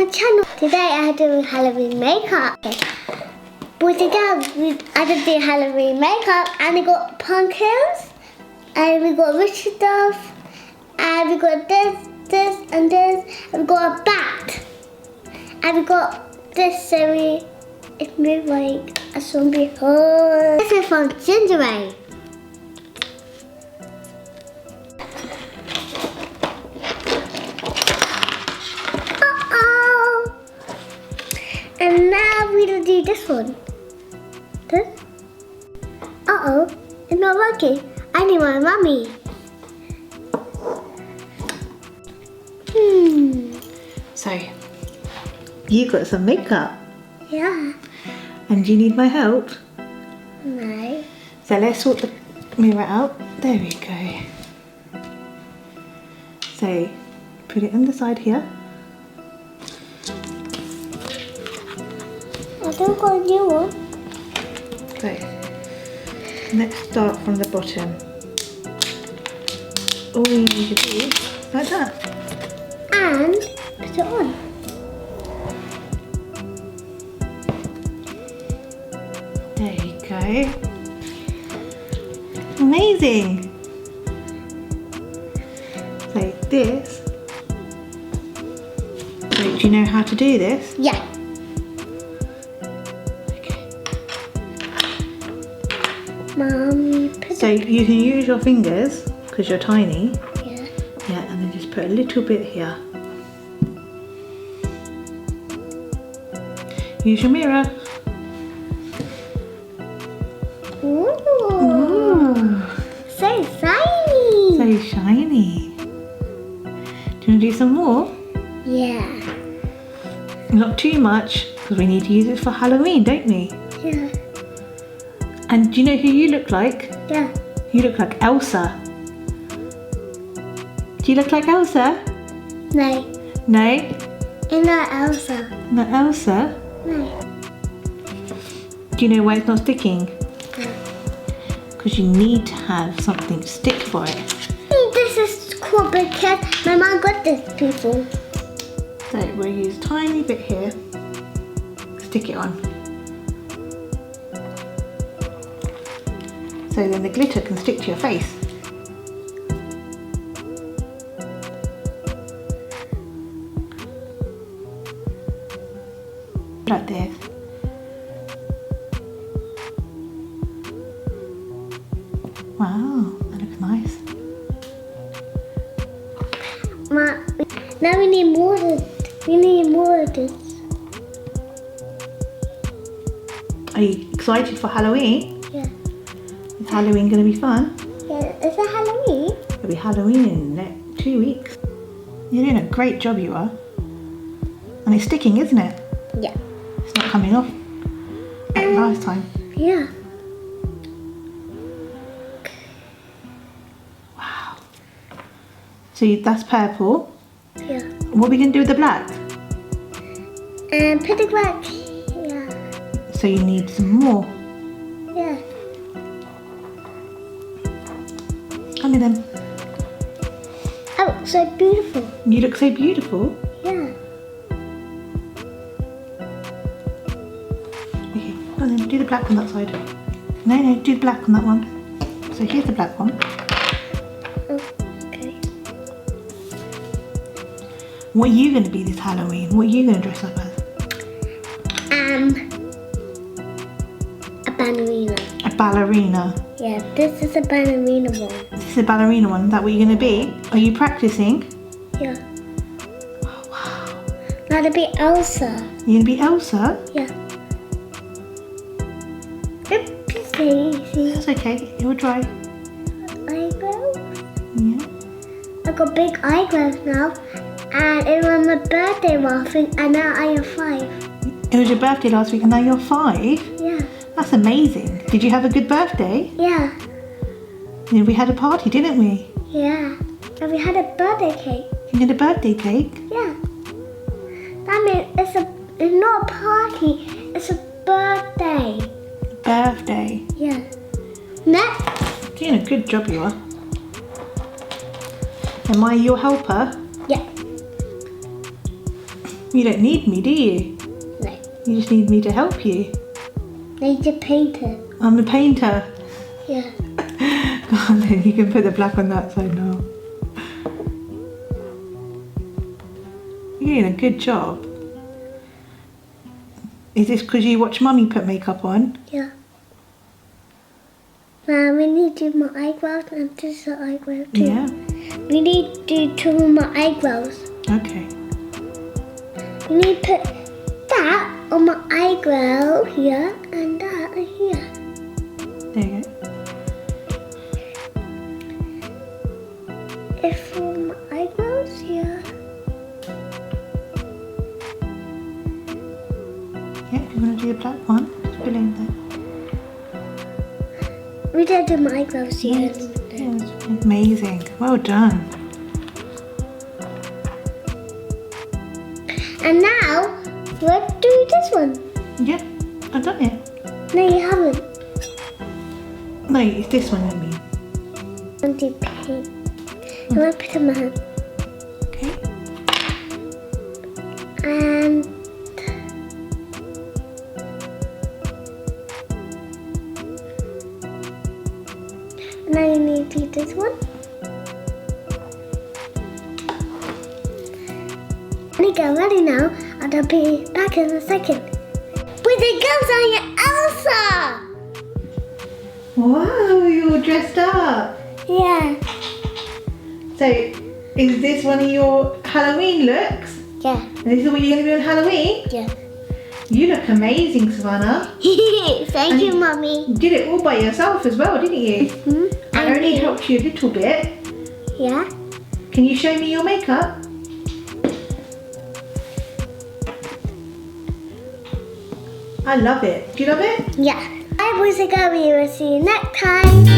my channel. Today I do Halloween makeup. But today I did the Halloween makeup and we got pumpkins and we got rich stuff and we got this and this and we got a bat and we got this series. It moved like a zombie horse. This is from Ginger Ale. And now we'll do this one. This? Uh-oh, it's not working. I need my mummy. So, you got some makeup. Yeah. And you need my help? No. So let's sort the mirror out. There we go. So, put it on the side here. I don't got a new one. So, let's start from the bottom. All you need to do, like that. And put it on. There you go. Amazing. So this. So do you know how to do this? Yeah. Okay. Mum, put So it. you can use your fingers because you're tiny. Yeah. Yeah, and then just put a little bit here. Use your mirror. Ooh. So shiny. So shiny. Do you want to do some more? Yeah. Not too much, because we need to use it for Halloween, don't we? Yeah. And do you know who you look like? Yeah. You look like Elsa. Do you look like Elsa? No. No? It's not Elsa. Not Elsa? No. Do you know why it's not sticking? Because you need to have something to stick for it. This is cool because my mom got this before. So we'll use a tiny bit here. Stick it on. So then the glitter can stick to your face. Like this. Wow, that looks nice. Ma, now we need more of this. We need more of this. Are you excited for Halloween? Yeah. Is Halloween going to be fun? Yeah. Is it Halloween? It'll be Halloween in the next 2 weeks. You're doing a great job, you are. And it's sticking, isn't it? Yeah. It's not coming off like last time. Yeah. Wow. So that's purple. Yeah. What are we going to do with the black? And put it back. Yeah. So you need some more. Yeah. Look at them. Oh, so beautiful. You look so beautiful. Yeah. Okay, go on then, do the black on that side. No, do the black on that one. So here's the black one. Okay. What are you going to be this Halloween? What are you going to dress up as? A ballerina. A ballerina. Yeah, this is a ballerina one. This is a ballerina one. Is that what you're going to be? Are you practicing? Yeah. Oh, wow. Now to be Elsa. You're going to be Elsa? Yeah. It's easy. That's okay. You'll try. Eyebrows. Yeah. I got big eyebrows now. And it was my birthday last week and now I am 5. It was your birthday last week and now you're 5? Yeah. That's amazing. Did you have a good birthday? Yeah. Yeah, we had a party, didn't we? Yeah. And we had a birthday cake. You had a birthday cake? Yeah. That means it's not a party, it's a birthday. Birthday. Yeah. Next. Doing a good job, you are. Am I your helper? Yeah. You don't need me, do you? No. You just need me to help you. Need a painter. I'm a painter. Yeah. Go on then, you can put the black on that side now. You're doing a good job. Is this because you watch Mummy put makeup on? Yeah. Now we need to do my eyebrows and this eyebrow too. Yeah. We need to do two of my eyebrows. Okay. We need to put that on my eyebrow here and that here. There you go. It's for my eyebrows here. Yeah, if you want to do the black one, just put it in there. We did do my eyebrows here. Yes, amazing. Well done. And now, let's do this one. Yeah, I've done it. No, you haven't. No, it's this one I mean. I'm to paint. I'm going to put it in my hand. Okay. And now you need to do this one. When you get ready now, I'll be back in a second. With the girls on your Elsa! Wow, you're all dressed up. Yeah. So, is this one of your Halloween looks? Yeah. And this is what you're going to be on Halloween? Yeah. You look amazing, Savannah. Thank you, Mummy. You did it all by yourself as well, didn't you? Mm-hmm. I only helped you a little bit. Yeah. Can you show me your makeup? I love it. Do you love it? Yeah. I was a girl. We will see you next time.